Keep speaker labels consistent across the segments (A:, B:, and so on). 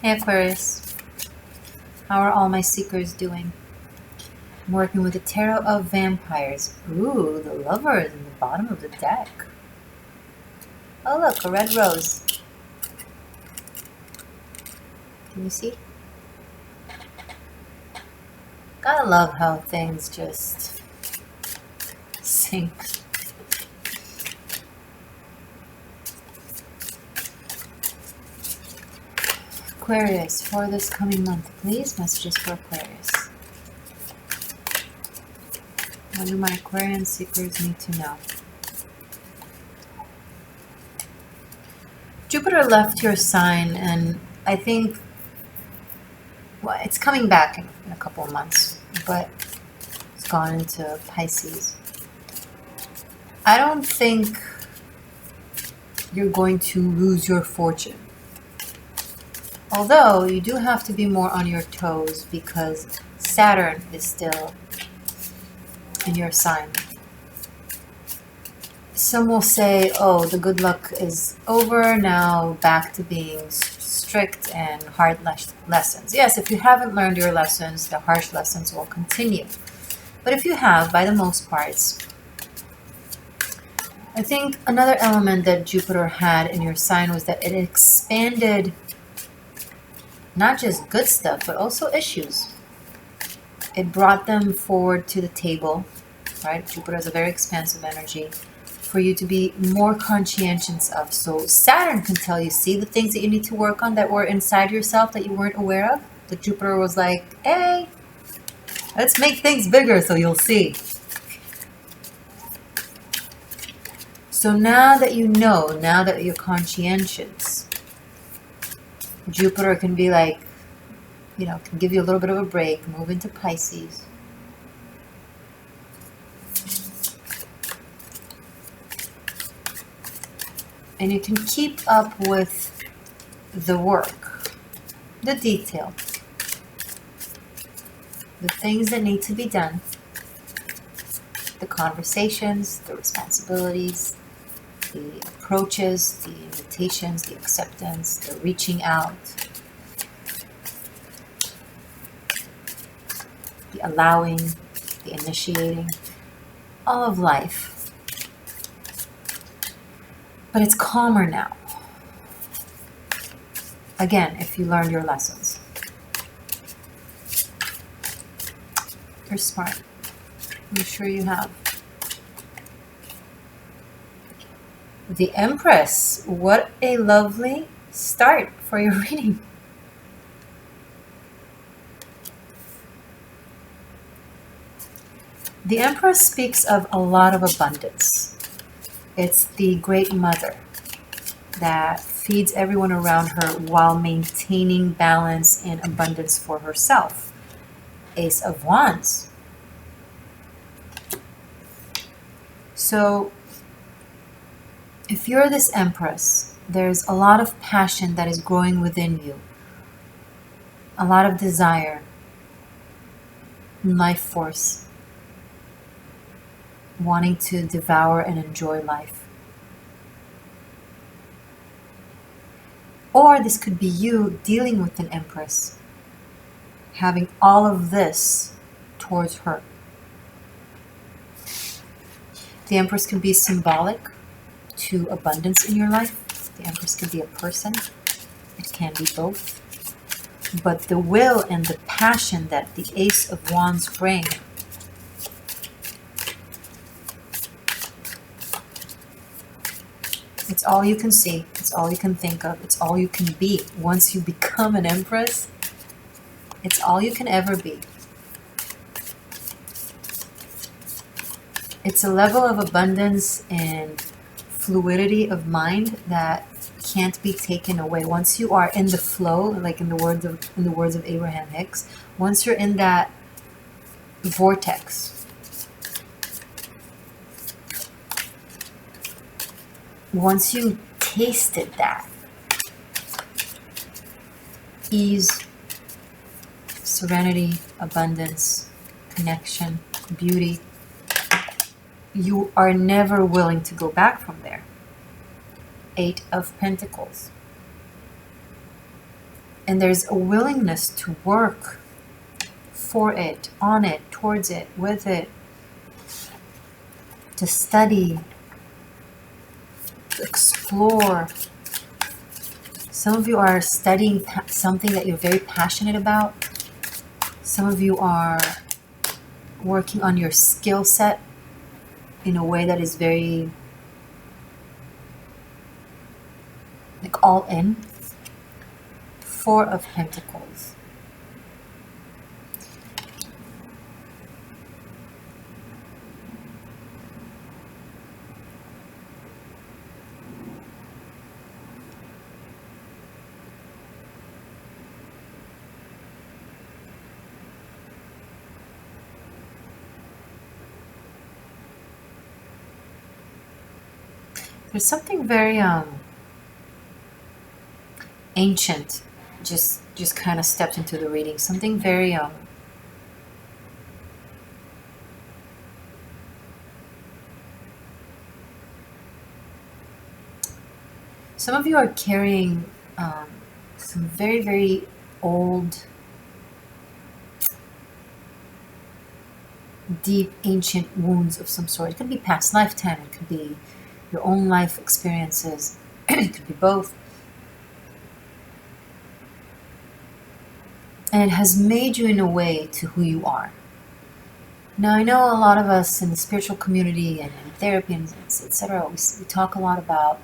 A: Hey Aquarius, how are all my seekers doing? I'm working with the Tarot of Vampires. Ooh, the Lover is in the bottom of the deck. Oh look, a red rose. Can you see? Gotta love how things just sink. Aquarius, for this coming month, please, messages for Aquarius. What do my Aquarian seekers need to know? Jupiter left your sign, and I think, well, it's coming back in a couple of months, but it's gone into Pisces. I don't think you're going to lose your fortune. Although you do have to be more on your toes because Saturn is still in your sign. Some will say, oh, the good luck is over, now back to being strict and hard lessons. Yes, if you haven't learned your lessons, the harsh lessons will continue. But if you have, by the most parts, I think another element that Jupiter had in your sign was that it expanded not just good stuff, but also issues. It brought them forward to the table, right? Jupiter is a very expansive energy for you to be more conscientious of. So Saturn can tell you, see the things that you need to work on that were inside yourself that you weren't aware of. That Jupiter was like, hey, let's make things bigger so you'll see. So now that you know, now that you're conscientious, Jupiter can be like, you know, can give you a little bit of a break, move into Pisces. And you can keep up with the work, the detail, the things that need to be done, the conversations, the responsibilities, the approaches, the invitations, the acceptance, the reaching out, the allowing, the initiating, all of life. But it's calmer now. Again, if you learned your lessons. You're smart. I'm sure you have. The Empress, what a lovely start for your reading. The Empress speaks of a lot of abundance. It's the great mother that feeds everyone around her while maintaining balance and abundance for herself. Ace of Wands. So, if you're this Empress, there's a lot of passion that is growing within you. A lot of desire, life force, wanting to devour and enjoy life. Or this could be you dealing with an Empress, having all of this towards her. The Empress can be symbolic to abundance in your life. The Empress can be a person. It can be both. But the will and the passion that the Ace of Wands bring it's all you can see. It's all you can think of. It's all you can be. Once you become an Empress, it's all you can ever be. It's a level of abundance and fluidity of mind that can't be taken away. Once you are in the flow, like in the words of Abraham Hicks, once you're in that vortex, once you tasted that ease, serenity, abundance, connection, beauty, you are never willing to go back from there. 8 of Pentacles. And there's a willingness to work for it, on it, towards it, with it, to study, to explore. Some of you are studying something that you're very passionate about. Some of you are working on your skill set in a way that is very like all in. Four of Pentacles. There's something very ancient just kind of stepped into the reading. Something very some of you are carrying some very, very old, deep, ancient wounds of some sort. It could be past lifetime, it could be your own life experiences, it could be both. And it has made you in a way to who you are. Now, I know a lot of us in the spiritual community and in therapy and etc. We talk a lot about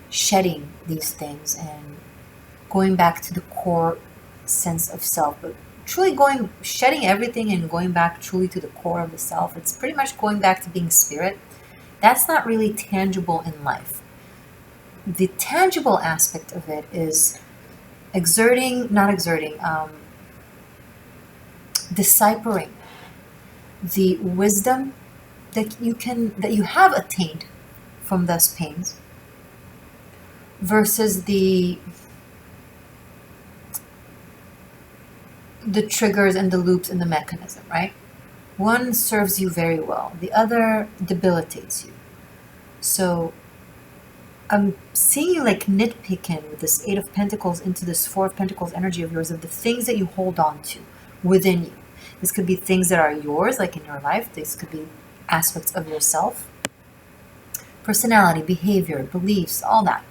A: shedding these things and going back to the core sense of self. But truly shedding everything and going back truly to the core of the self, it's pretty much going back to being spirit. That's not really tangible in life. The tangible aspect of it is deciphering the wisdom that you have attained from those pains versus the triggers and the loops and the mechanism, right? One serves you very well, the other debilitates you. So I'm seeing you like nitpicking with this Eight of Pentacles into this Four of Pentacles energy of yours, of the things that you hold on to within you. This could be things that are yours, like in your life. This could be aspects of yourself. Personality, behavior, beliefs, all that.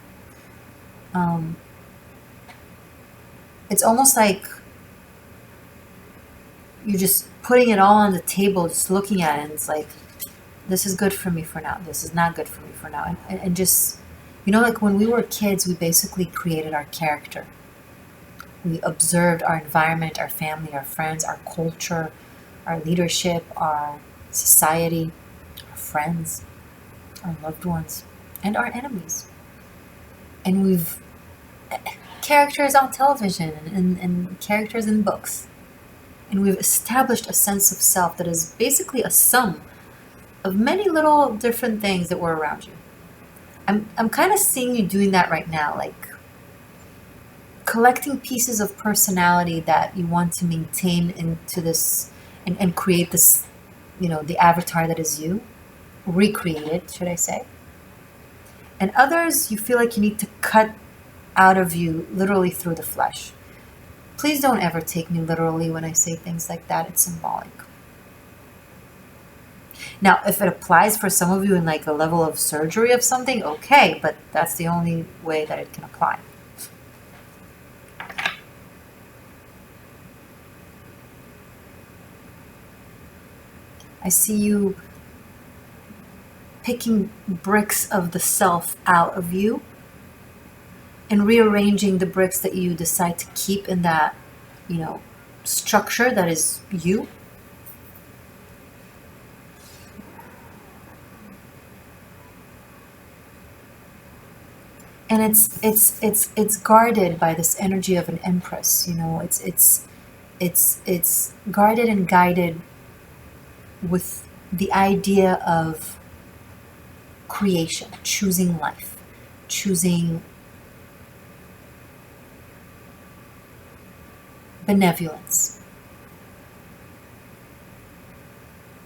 A: It's almost like you're just putting it all on the table, just looking at it, and it's like, this is good for me for now, this is not good for me for now. And just, you know, like when we were kids, we basically created our character. We observed our environment, our family, our friends, our culture, our leadership, our society, our friends, our loved ones, and our enemies. And we've characters on television and characters in books. And we've established a sense of self that is basically a sum of many little different things that were around you. I'm kind of seeing you doing that right now, like collecting pieces of personality that you want to maintain into this and create this, you know, the avatar that is you, recreate it, should I say. And others you feel like you need to cut out of you literally through the flesh. Please don't ever take me literally when I say things like that. It's symbolic. Now, if it applies for some of you in like a level of surgery of something, okay, but that's the only way that it can apply. I see you picking bricks of the self out of you and rearranging the bricks that you decide to keep in that, you know, structure that is you. And it's guarded by this energy of an Empress, you know. It's guarded and guided with the idea of creation, choosing life, choosing benevolence.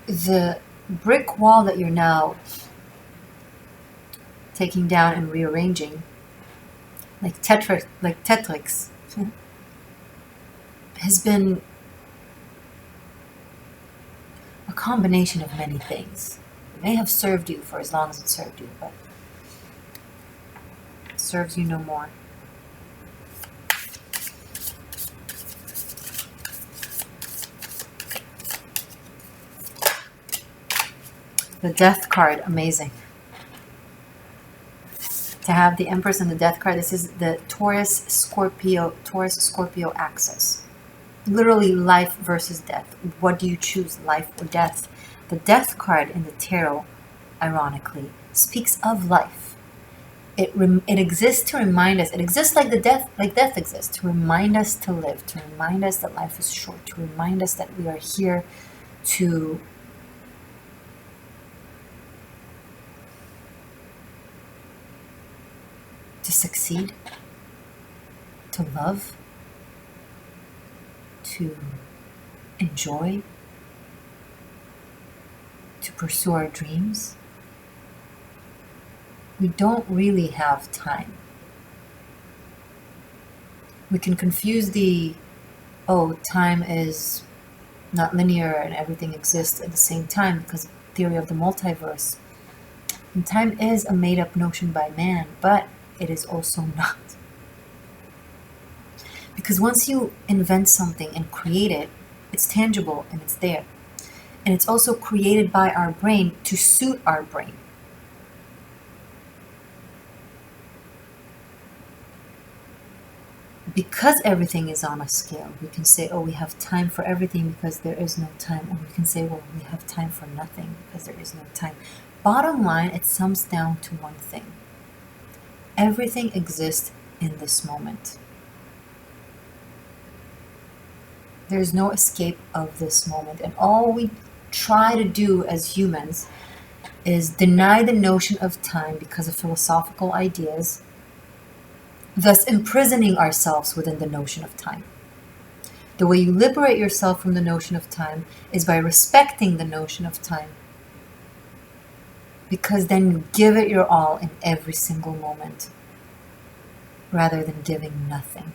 A: The brick wall that you're now taking down and rearranging, like Tetris, has been a combination of many things. It may have served you for as long as it served you, but it serves you no more. The Death card, amazing. To have the Empress and the Death card, this is the Taurus-Scorpio axis. Literally life versus death. What do you choose, life or death? The Death card in the tarot, ironically, speaks of life. It exists to remind us. It exists like death exists, to remind us to live, to remind us that life is short, to remind us that we are here to succeed, to love, to enjoy, to pursue our dreams. We don't really have time. We can confuse time is not linear and everything exists at the same time because of the theory of the multiverse. And time is a made-up notion by man, but it is also not. Because once you invent something and create it, it's tangible and it's there. And it's also created by our brain to suit our brain. Because everything is on a scale, we can say, oh, we have time for everything because there is no time. Or we can say, well, we have time for nothing because there is no time. Bottom line, it sums down to one thing. Everything exists in this moment. There's no escape of this moment. And all we try to do as humans is deny the notion of time because of philosophical ideas, thus imprisoning ourselves within the notion of time. The way you liberate yourself from the notion of time is by respecting the notion of time. Because then you give it your all in every single moment, rather than giving nothing.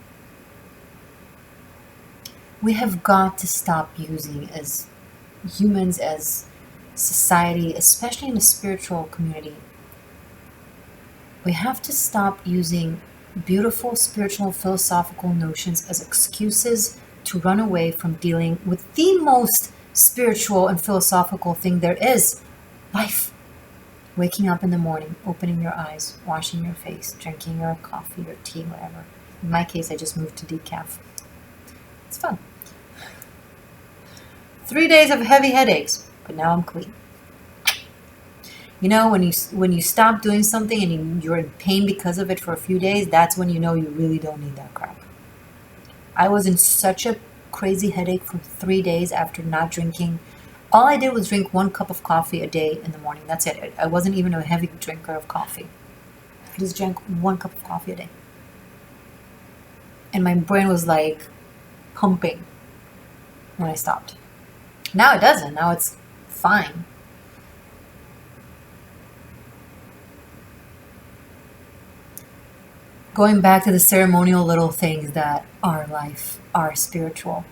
A: We have got to stop using, as humans, as society, especially in the spiritual community, we have to stop using beautiful spiritual philosophical notions as excuses to run away from dealing with the most spiritual and philosophical thing there is, life. Waking up in the morning, opening your eyes, washing your face, drinking your coffee or tea, whatever. In my case, I just moved to decaf. It's fun. 3 days of heavy headaches, but now I'm clean. You know, when you stop doing something and you're in pain because of it for a few days, that's when you know you really don't need that crap. I was in such a crazy headache for 3 days after not drinking. All I did was drink 1 cup of coffee a day in the morning. That's it. I wasn't even a heavy drinker of coffee. I just drank 1 cup of coffee a day. And my brain was like pumping when I stopped. Now it doesn't. Now it's fine. Going back to the ceremonial little things that are life, are spiritual.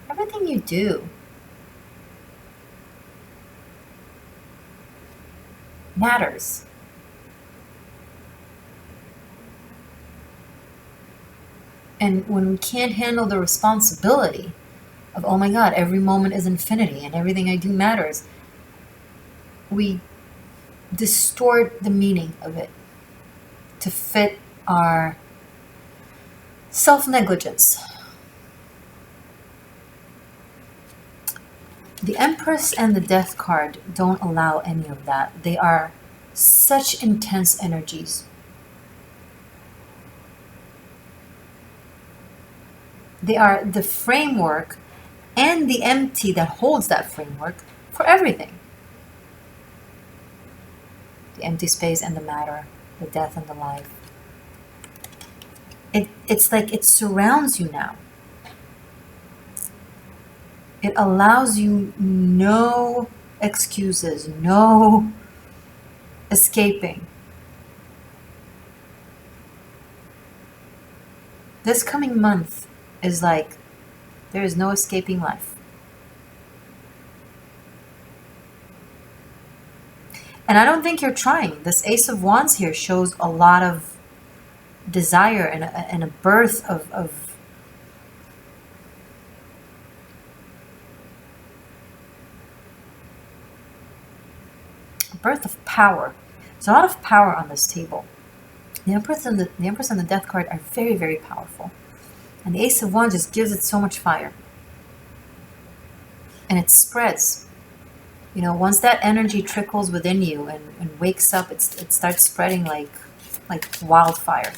A: Everything you do matters. And when we can't handle the responsibility of, oh my God, every moment is infinity and everything I do matters, we distort the meaning of it to fit our self-negligence. The Empress and the Death card don't allow any of that. They are such intense energies. They are the framework and the empty that holds that framework for everything. The empty space and the matter, the death and the life. It's like it surrounds you now. It allows you no excuses, no escaping. This coming month is like, there is no escaping life. And I don't think you're trying. This Ace of Wands here shows a lot of desire and a birth of power. There's a lot of power on this table. The Empress and the Death card are very, very powerful. And the Ace of Wands just gives it so much fire. And it spreads. You know, once that energy trickles within you and wakes up, it starts spreading like wildfire.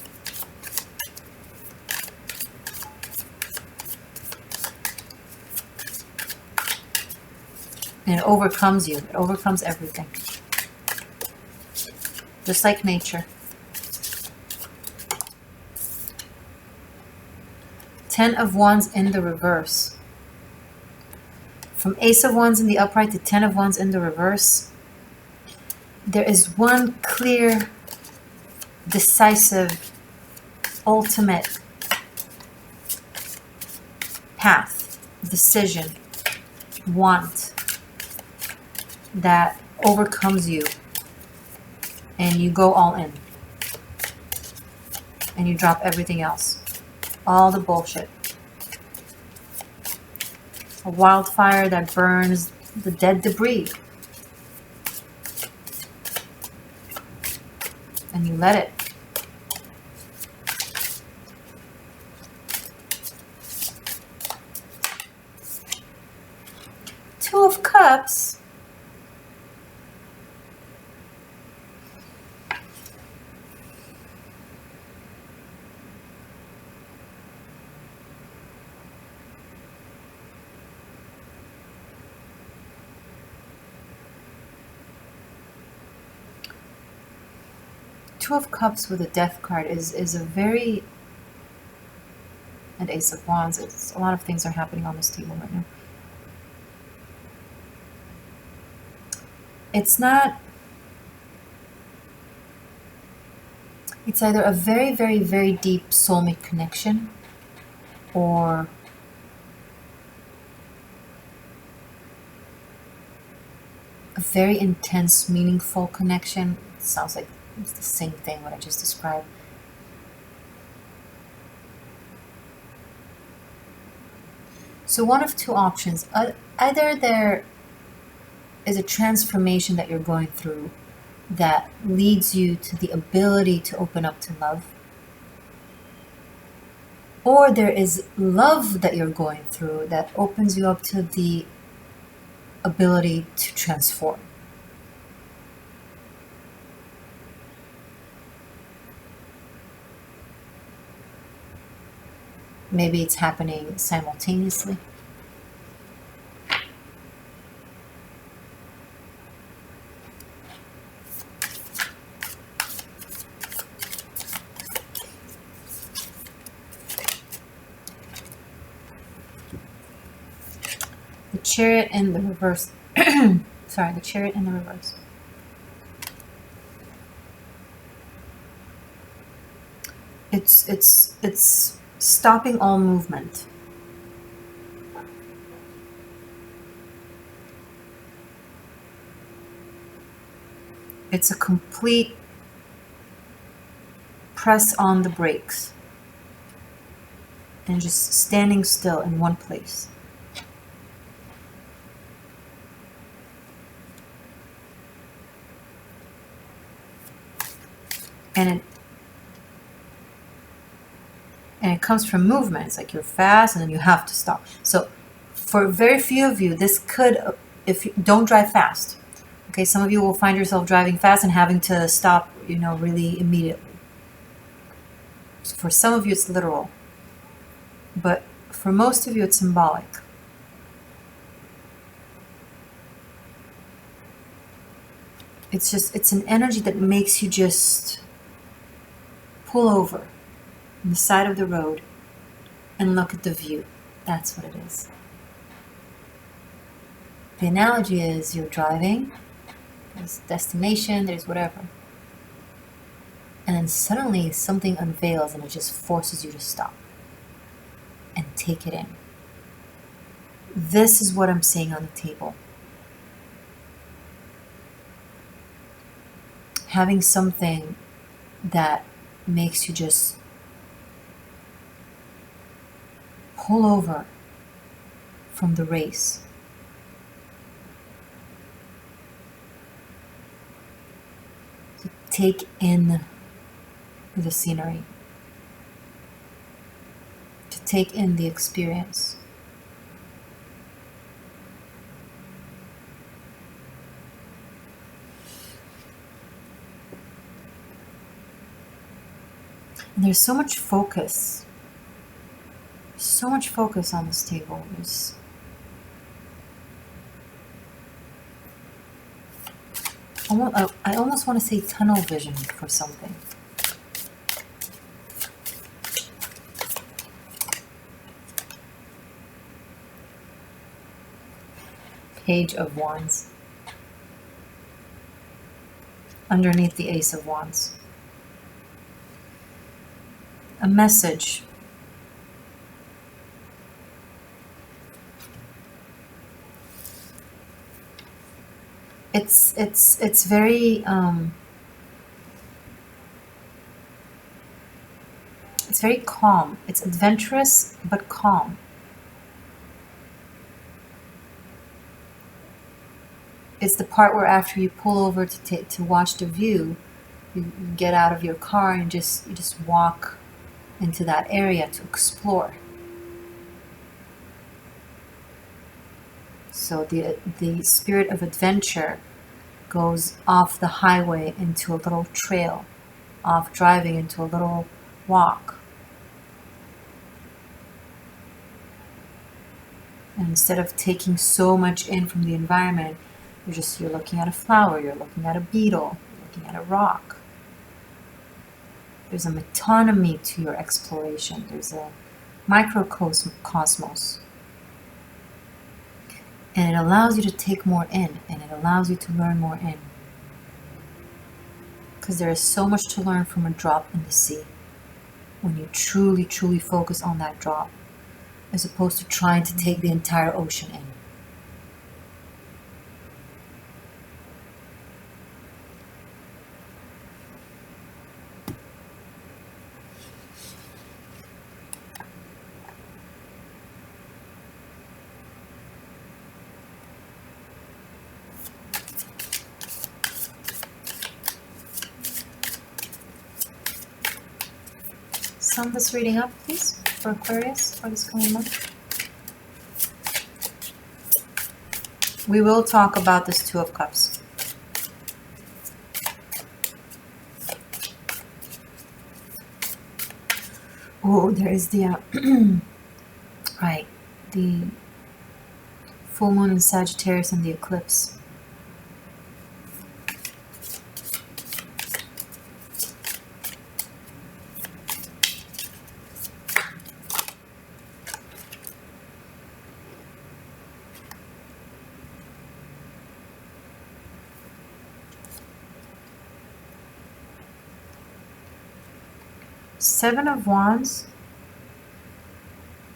A: And it overcomes you. It overcomes everything. Just like nature. 10 of Wands in the reverse. From Ace of Wands in the upright to 10 of Wands in the reverse, there is one clear, decisive, ultimate path, decision, want that overcomes you, and you go all in. And you drop everything else. All the bullshit. A wildfire that burns the dead debris. And you let it. Two of Cups. Two of Cups with a Death card is a very, and Ace of Wands. It's a lot of things are happening on this table right now. It's not. It's either a very, very, very deep soulmate connection, or a very intense, meaningful connection. It sounds like it's the same thing what I just described. So one of two options. Either there is a transformation that you're going through that leads you to the ability to open up to love, or there is love that you're going through that opens you up to the ability to transform. Maybe it's happening simultaneously. The Chariot in the reverse. Sorry, the Chariot in the reverse. It's stopping all movement. It's a complete press on the brakes and just standing still in one place. And it comes from movement. It's like you're fast and then you have to stop. So for very few of you, this could, if you don't drive fast. Okay, some of you will find yourself driving fast and having to stop, you know, really immediately. So for some of you, it's literal. But for most of you, it's symbolic. It's just, it's an energy that makes you just pull over on the side of the road and look at the view. That's what it is. The analogy is you're driving, there's destination, there's whatever. And then suddenly something unveils and it just forces you to stop. and take it in. This is what I'm seeing on the table. Having something that makes you just pull over from the race. To take in the scenery. To take in the experience. And there's so much focus. So much focus on this table. I almost want to say tunnel vision for something. Page of Wands. Underneath the Ace of Wands. A message. It's very it's very calm. It's adventurous but calm. It's the part where after you pull over to watch the view, you get out of your car and you just walk into that area to explore. So the spirit of adventure goes off the highway into a little trail, off driving into a little walk. And instead of taking so much in from the environment, you're looking at a flower, you're looking at a beetle, you're looking at a rock. There's a metonymy to your exploration. There's a microcosmos. And it allows you to take more in, and it allows you to learn more in. Because there is so much to learn from a drop in the sea when you truly, truly focus on that drop, as opposed to trying to take the entire ocean in. Sum this reading up, please, for Aquarius for this coming month. We will talk about this Two of Cups. Oh, there is the right, the full moon in Sagittarius and the eclipse. Seven of Wands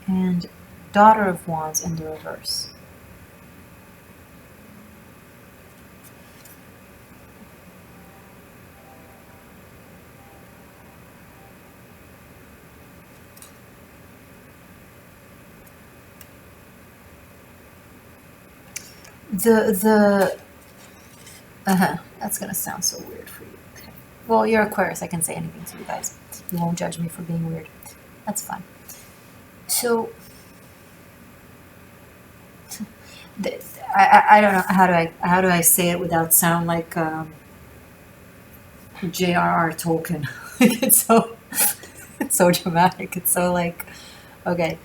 A: and Daughter of Wands in the reverse. That's gonna sound so weird for you. Okay. Well, you're Aquarius. I can say anything to you guys. You won't judge me for being weird. That's fine. So, I don't know how do I say it without sound like J.R.R. Tolkien. it's so dramatic. It's so like, okay,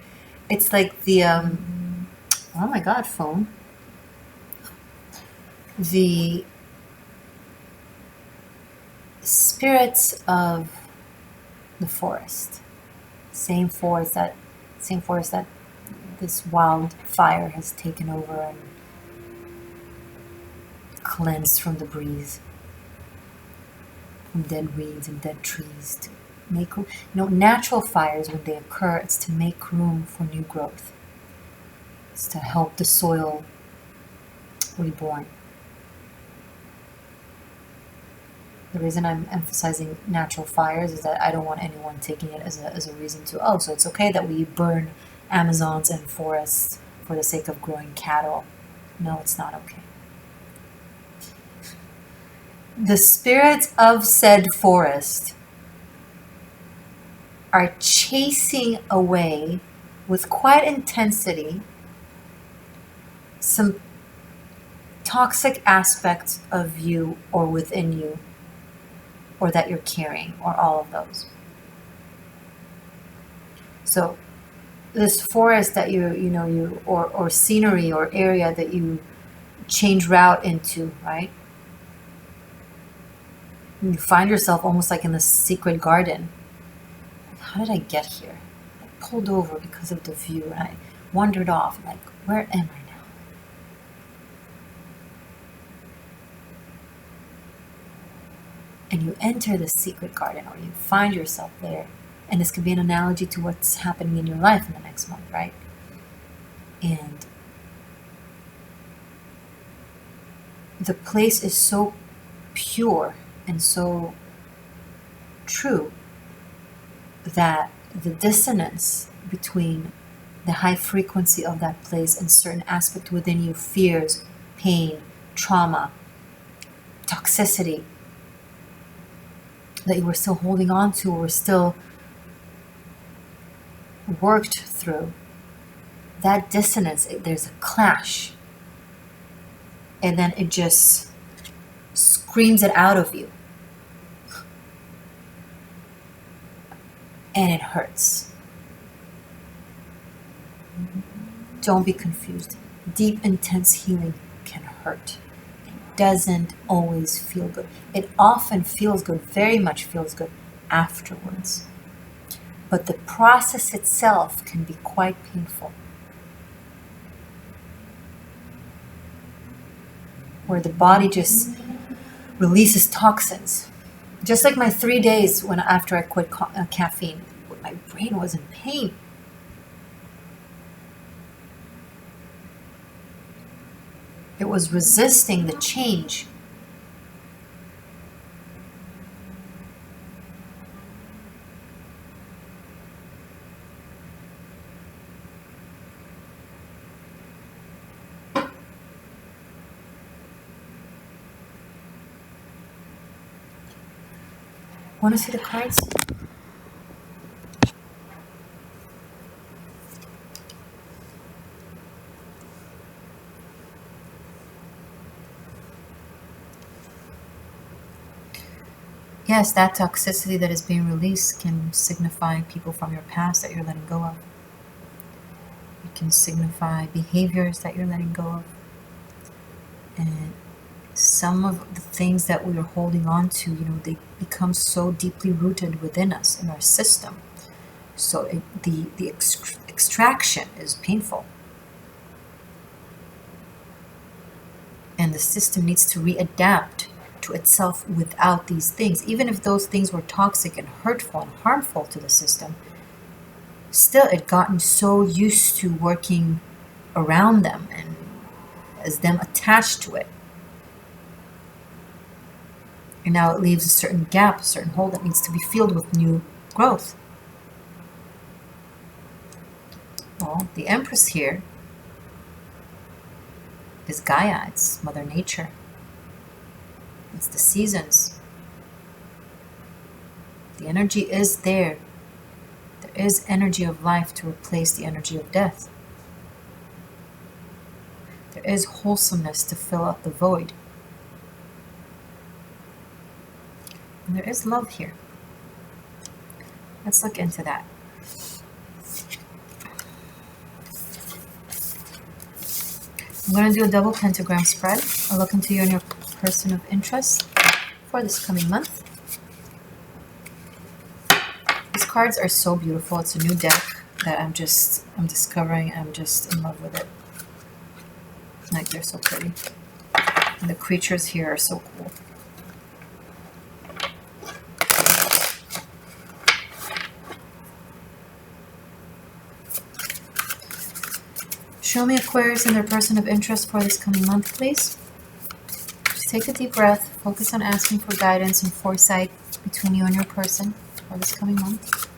A: it's like the oh my God, phone. The spirits of the forest, same forest that this wildfire has taken over and cleansed from the breeze, from dead weeds and dead trees to Make, natural fires, when they occur, it's to make room for new growth. It's to help the soil reborn. The reason I'm emphasizing natural fires is that I don't want anyone taking it as a reason to, so it's okay that we burn Amazons and forests for the sake of growing cattle. No, it's not okay. The spirits of said forest are chasing away with quiet intensity some toxic aspects of you or within you, or that you're carrying, or all of those. So this forest that or scenery or area that you change route into, right? You find yourself almost like in this secret garden. How did I get here? I pulled over because of the view, and I wandered off. Like, where am I now? And you enter the secret garden, or you find yourself there. And this could be an analogy to what's happening in your life in the next month, right? And the place is so pure and so true that the dissonance between the high frequency of that place and certain aspect within you, fears, pain, trauma, toxicity, that you were still holding on to or still worked through, that dissonance, there's a clash, and then it just screams it out of you, and it hurts. Don't be confused. Deep, intense healing can hurt. It doesn't always feel good. It often feels good, very much feels good afterwards. But the process itself can be quite painful. Where the body just releases toxins. Just like my 3 days after I quit caffeine, my brain was in pain. It was resisting the change. Want to see the cards? Yes, that toxicity that is being released can signify people from your past that you're letting go of. It can signify behaviors that you're letting go of. And some of the things that we are holding on to, they become so deeply rooted within us, in our system. So the extraction is painful. And the system needs to readapt to itself without these things. Even if those things were toxic and hurtful and harmful to the system, still it gotten so used to working around them and as them attached to it. And now it leaves a certain gap, a certain hole that needs to be filled with new growth. Well, the Empress here is Gaia, it's Mother Nature. It's the seasons. The energy is there. There is energy of life to replace the energy of death. There is wholesomeness to fill up the void. And there is love here. Let's look into that. I'm going to do a double pentagram spread. I'll look into you and your person of interest for this coming month. These cards are so beautiful. It's a new deck that I'm discovering. I'm just in love with it. Like, they're so pretty. And the creatures here are so cool. Show me Aquarius and their person of interest for this coming month, please. Just take a deep breath. Focus on asking for guidance and foresight between you and your person for this coming month.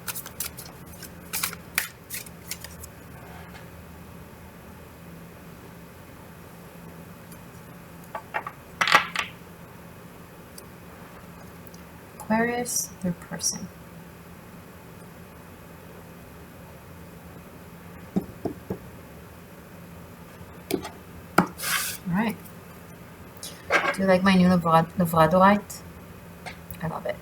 A: Aquarius, their person. Alright. Do you like my new Labradorite? I love it.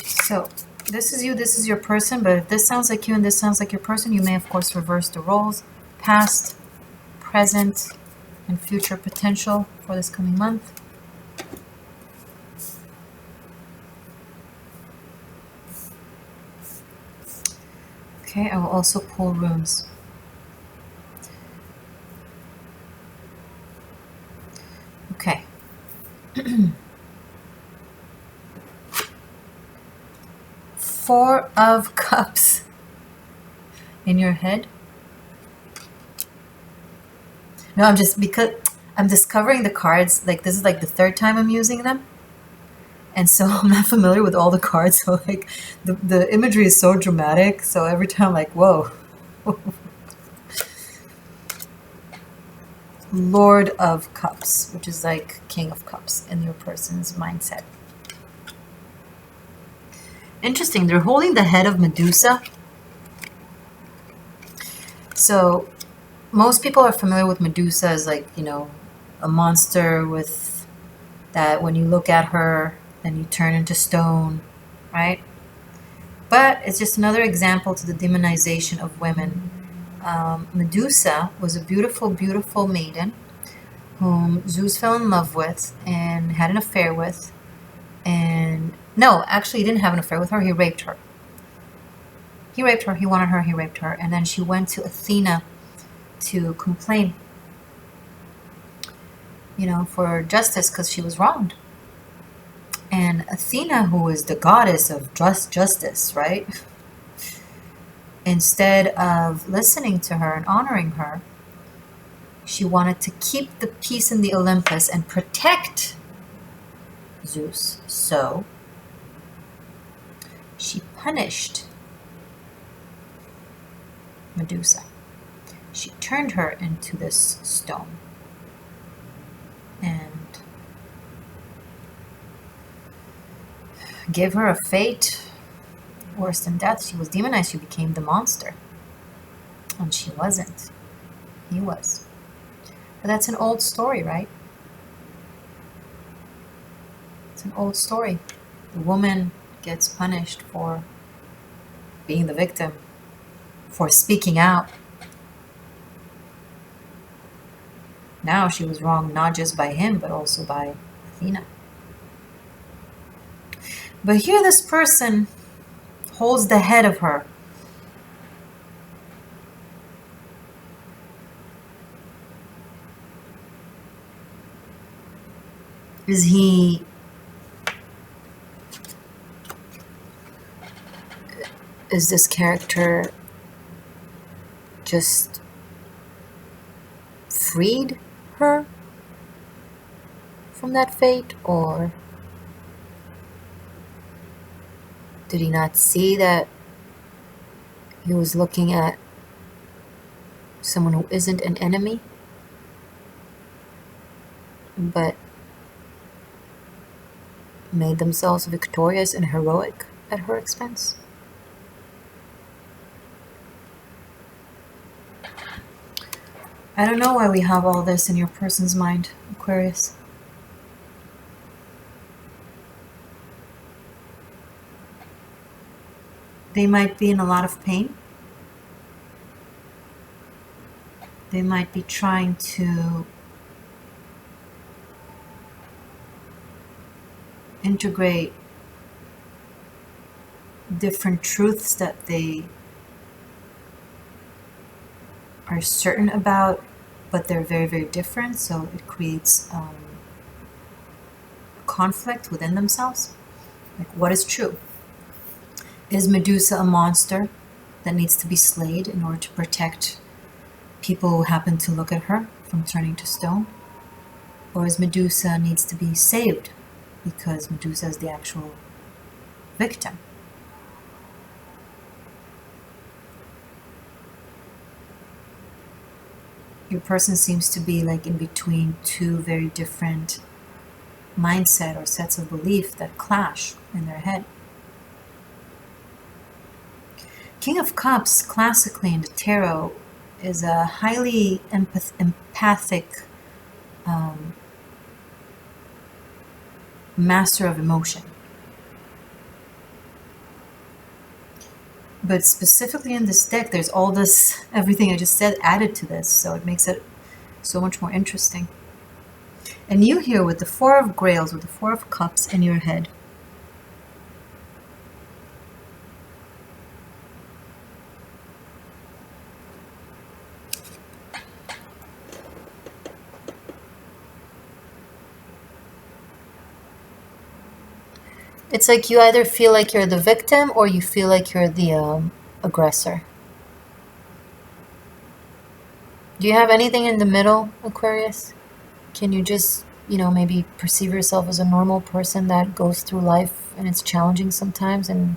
A: So, this is you, this is your person, but if this sounds like you and this sounds like your person, you may of course reverse the roles. Past, present, and future potential for this coming month. Okay, I will also pull runes. Okay. Four of Cups in your head. No, because I'm discovering the cards, like this is like the third time I'm using them. And so I'm not familiar with all the cards. So like the imagery is so dramatic. So every time I'm like, whoa. Lord of Cups, which is like King of Cups in your person's mindset. Interesting. They're holding the head of Medusa. So most people are familiar with Medusa as like, you know, a monster with that when you look at her, then you turn into stone, right? But it's just another example to the demonization of women. Medusa was a beautiful, beautiful maiden whom Zeus fell in love with and had an affair with. And no, actually he didn't have an affair with her, he raped her. He raped her, he wanted her, he raped her. And then she went to Athena to complain, you know, for justice because she was wronged. And Athena, who is the goddess of justice, right? Instead of listening to her and honoring her, she wanted to keep the peace in the Olympus and protect Zeus. So she punished Medusa. She turned her into this stone. And gave her a fate worse than death. She was demonized. She became the monster. And she wasn't. He was. But that's an old story, right? It's an old story. The woman gets punished for being the victim, for speaking out. Now she was wrong not just by him, but also by Athena. But here this person holds the head of her. Is this character just freed her from that fate, or did he not see that he was looking at someone who isn't an enemy, but made themselves victorious and heroic at her expense? I don't know why we have all this in your person's mind, Aquarius. They might be in a lot of pain. They might be trying to integrate different truths that they are certain about, but they're very, very different. So it creates conflict within themselves. Like, what is true? Is Medusa a monster that needs to be slayed in order to protect people who happen to look at her from turning to stone? Or is Medusa needs to be saved because Medusa is the actual victim? Your person seems to be like in between two very different mindset or sets of belief that clash in their head. King of Cups, classically in the tarot, is a highly empathic master of emotion. But specifically in this deck, there's all this, everything I just said added to this, so it makes it so much more interesting. And you here with the Four of Grails, with the Four of Cups in your head. It's like you either feel like you're the victim or you feel like you're the aggressor. Do you have anything in the middle, Aquarius? Can you just, maybe perceive yourself as a normal person that goes through life and it's challenging sometimes, and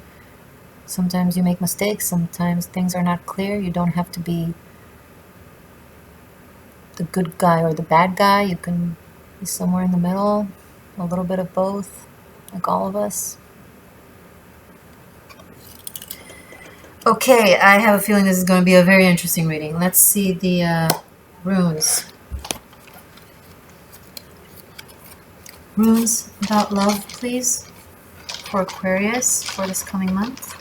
A: sometimes you make mistakes, sometimes things are not clear. You don't have to be the good guy or the bad guy. You can be somewhere in the middle, a little bit of both, like all of us. Okay, I have a feeling this is going to be a very interesting reading. Let's see the runes. Runes about love, please, for Aquarius for this coming month.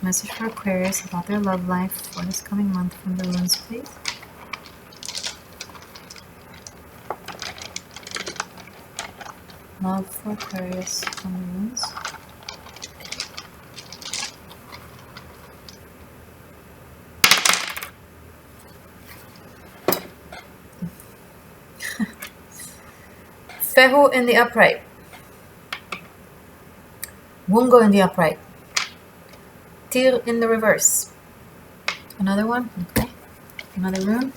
A: Message for Aquarius about their love life for this coming month from the runes, please. Love for Aquarius from the runes. Fehu in the upright. Wungo in the upright. Tir in the reverse. Another one. Okay. Another rune.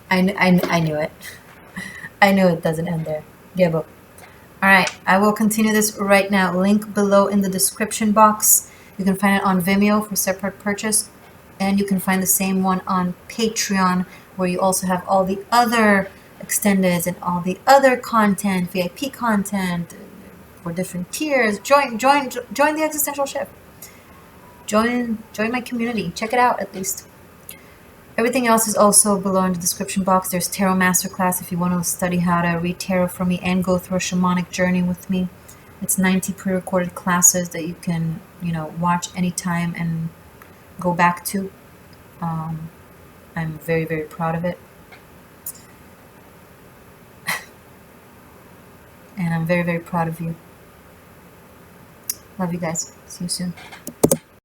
A: I knew it. I knew it doesn't end there. Gebo. Alright, I will continue this right now. Link below in the description box. You can find it on Vimeo for separate purchase. And you can find the same one on Patreon, where you also have all the other extendeds and all the other content, VIP content for different tiers. Join the Existential Shift. Join my community. Check it out at least. Everything else is also below in the description box. There's Tarot Masterclass if you want to study how to read tarot from me and go through a shamanic journey with me. It's 90 pre-recorded classes that you can, watch anytime and go back to. I'm very, very proud of it. And I'm very, very proud of you. Love you guys. See you soon.